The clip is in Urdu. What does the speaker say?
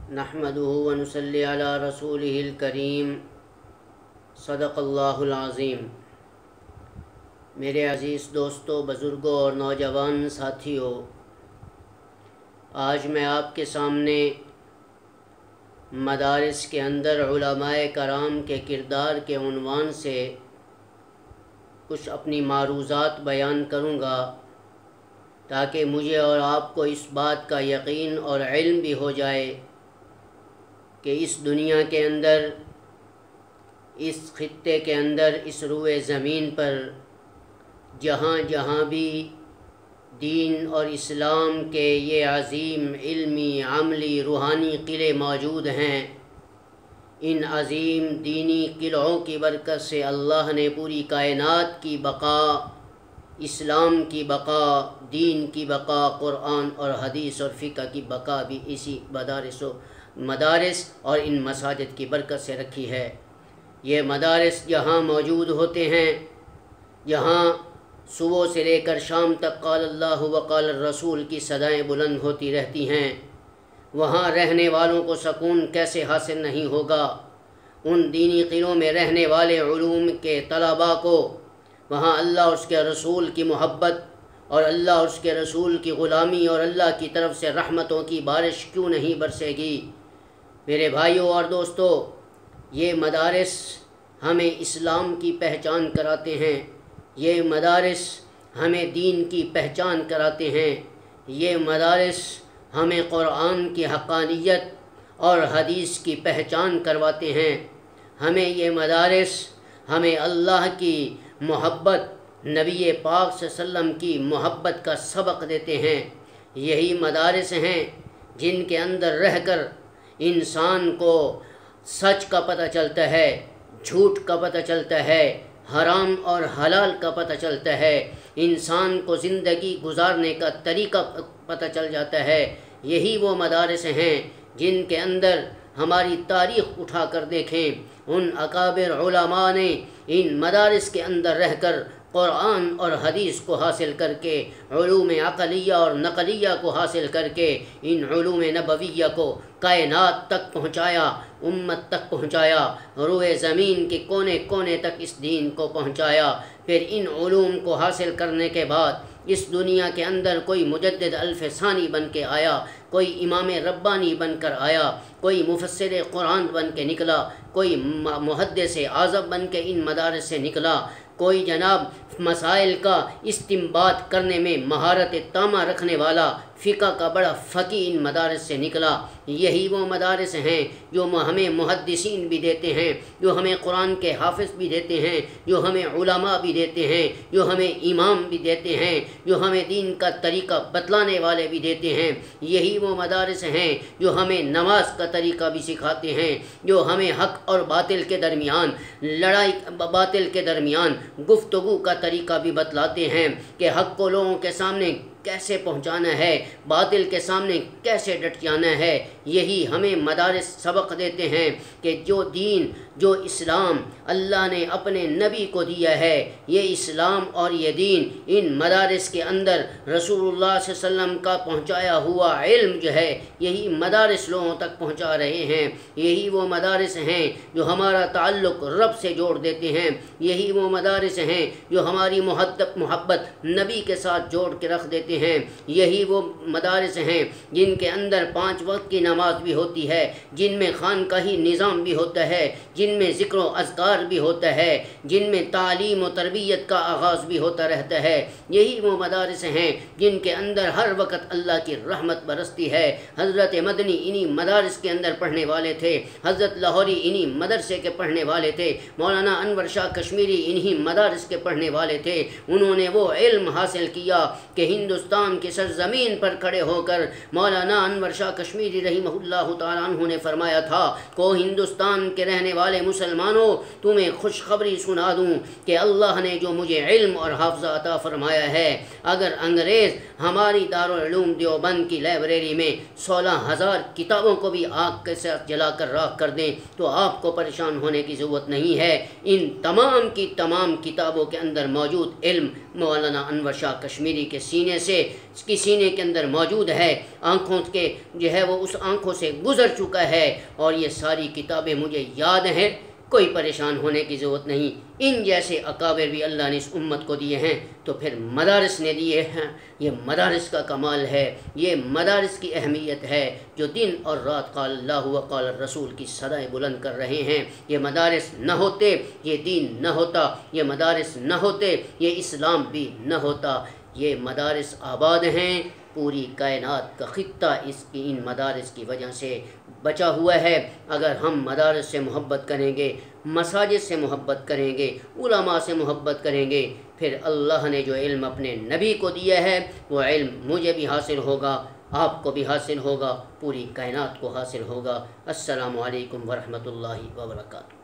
نحمده ونصلی علی رسولہ الکریم صدق اللہ العظیم۔ میرے عزیز دوستوں، بزرگوں اور نوجوان ساتھیوں، آج میں آپ کے سامنے مدارس کے اندر علماء کرام کے کردار کے عنوان سے کچھ اپنی معروضات بیان کروں گا، تاکہ مجھے اور آپ کو اس بات کا یقین اور علم بھی ہو جائے کہ اس دنیا کے اندر، اس خطے کے اندر، اس روئے زمین پر جہاں جہاں بھی دین اور اسلام کے یہ عظیم علمی، عملی، روحانی قلعے موجود ہیں، ان عظیم دینی قلعوں کی برکت سے اللہ نے پوری کائنات کی بقا، اسلام کی بقا، دین کی بقا، قرآن اور حدیث اور فقہ کی بقا بھی اسی مدارس اور ان مساجد کی برکت سے رکھی ہے۔ یہ مدارس جہاں موجود ہوتے ہیں، جہاں صبح سے لے کر شام تک قال اللہ وقال الرسول کی صدائیں بلند ہوتی رہتی ہیں، وہاں رہنے والوں کو سکون کیسے حاصل نہیں ہوگا؟ ان دینی قلعوں میں رہنے والے علوم کے طلباء کو وہاں اللہ اور اس کے رسول کی محبت اور اللہ اور اس کے رسول کی غلامی اور اللہ کی طرف سے رحمتوں کی بارش کیوں نہیں برسے گی؟ میرے بھائیوں اور دوستو، یہ مدارس ہمیں اسلام کی پہچان کراتے ہیں، یہ مدارس ہمیں دین کی پہچان کراتے ہیں، یہ مدارس ہمیں قرآن کی حقانیت اور حدیث کی پہچان کرواتے ہیں، ہمیں یہ مدارس ہمیں اللہ کی محبت، نبی پاک صلی اللہ علیہ وسلم کی محبت کا سبق دیتے ہیں۔ یہی مدارس ہیں جن کے اندر رہ کر انسان کو سچ کا پتہ چلتا ہے، جھوٹ کا پتہ چلتا ہے، حرام اور حلال کا پتہ چلتا ہے، انسان کو زندگی گزارنے کا طریقہ پتہ چل جاتا ہے۔ یہی وہ مدارس ہیں جن کے اندر ہماری تاریخ اٹھا کر دیکھیں، ان اکابر علماء نے ان مدارس کے اندر رہ کر قرآن اور حدیث کو حاصل کر کے، علوم عقلیہ اور نقلیہ کو حاصل کر کے، ان علوم نبویہ کو کائنات تک پہنچایا، امت تک پہنچایا، روئے زمین کے کونے کونے تک اس دین کو پہنچایا۔ پھر ان علوم کو حاصل کرنے کے بعد اس دنیا کے اندر کوئی مجدد الف ثانی بن کے آیا، کوئی امام ربانی بن کر آیا، کوئی مفسر قرآن بن کے نکلا، کوئی محدث اعظم بن کے ان مدارس سے نکلا، کوئی جناب مسائل کا استنباط کرنے میں مہارت تامہ رکھنے والا، فقہ کا بڑا فقیہ ان مدارس سے نکلا۔ یہی وہ مدارس ہیں جو ہمیں محدثین بھی دیتے ہیں، جو ہمیں قرآن کے حافظ بھی دیتے ہیں، جو ہمیں علماء بھی دیتے ہیں، جو ہمیں امام بھی دیتے ہیں، جو ہمیں دین کا طریقہ بتلانے والے بھی دیتے ہیں۔ یہی وہ مدارس ہیں جو ہمیں نماز کا طریقہ بھی سکھاتے ہیں، جو ہمیں حق اور باطل کے درمیان، لڑائی باطل کے درمیان گفتگو کا طریقہ بھی بتلاتے ہیں کہ حق کو لوگوں کے سامنے کیسے پہنچانا ہے، باطل کے سامنے کیسے ڈٹ جانا ہے۔ یہی ہمیں مدارس سبق دیتے ہیں کہ جو دین، جو اسلام اللہ نے اپنے نبی کو دیا ہے، یہ اسلام اور یہ دین ان مدارس کے اندر رسول اللہ صلی اللہ علیہ وسلم کا پہنچایا ہوا علم جو ہے، یہی مدارس لوگوں تک پہنچا رہے ہیں۔ یہی وہ مدارس ہیں جو ہمارا تعلق رب سے جوڑ دیتے ہیں، یہی وہ مدارس ہیں جو ہماری محبت نبی کے ساتھ جوڑ کے رکھ دیتے ہیں، یہی وہ مدارس ہیں جن کے اندر 5 وقت کی نماز بھی ہوتی ہے، جن میں خانقاہی نظام بھی ہوتا ہے، جن میں ذکر و اذکار بھی ہوتا ہے، جن میں تعلیم و تربیت کا آغاز بھی ہوتا رہتا ہے۔ یہی وہ مدارس ہیں جن کے اندر ہر وقت اللہ کی رحمت برستی ہے۔ حضرت مدنی انہی مدارس کے اندر پڑھنے والے تھے، حضرت لاہوری انہی مدرسے کے پڑھنے والے تھے، مولانا انور شاہ کشمیری انہی مدارس کے پڑھنے والے تھے۔ انہوں نے وہ علم حاصل کیا کہ ہندوستان کی سرزمین پر کھڑے ہو کر مولانا انور شاہ کشمیری رحمہ اللہ تعالیٰ عنہ نے فرمایا تھا کہ ہندوستان کے رہنے والے مسلمانوں، تمہیں خوشخبری سنا دوں کہ اللہ نے جو مجھے علم اور حافظہ عطا فرمایا ہے، اگر انگریز ہماری دارالعلوم دیوبند کی لائبریری میں 16,000 کتابوں کو بھی آگ کے ساتھ جلا کر راکھ کر دیں تو آپ کو پریشان ہونے کی ضرورت نہیں ہے۔ ان تمام کی تمام کتابوں کے اندر موجود علم مولانا انور شاہ کشمیری کے سینے سے سے اس کی سینے کے اندر موجود ہے، آنکھوں کے جو ہے وہ اس آنکھوں سے گزر چکا ہے، اور یہ ساری کتابیں مجھے یاد ہیں، کوئی پریشان ہونے کی ضرورت نہیں۔ ان جیسے اکابر بھی اللہ نے اس امت کو دیے ہیں، تو پھر مدارس نے دیے ہیں۔ یہ مدارس کا کمال ہے، یہ مدارس کی اہمیت ہے، جو دن اور رات قال اللہ و قال الرسول کی صدائیں بلند کر رہے ہیں۔ یہ مدارس نہ ہوتے یہ دین نہ ہوتا، یہ مدارس نہ ہوتے یہ اسلام بھی نہ ہوتا۔ یہ مدارس آباد ہیں، پوری کائنات کا خطہ اس کی ان مدارس کی وجہ سے بچا ہوا ہے۔ اگر ہم مدارس سے محبت کریں گے، مساجد سے محبت کریں گے، علماء سے محبت کریں گے، پھر اللہ نے جو علم اپنے نبی کو دیا ہے وہ علم مجھے بھی حاصل ہوگا، آپ کو بھی حاصل ہوگا، پوری کائنات کو حاصل ہوگا۔ السلام علیکم ورحمۃ اللہ وبرکاتہ۔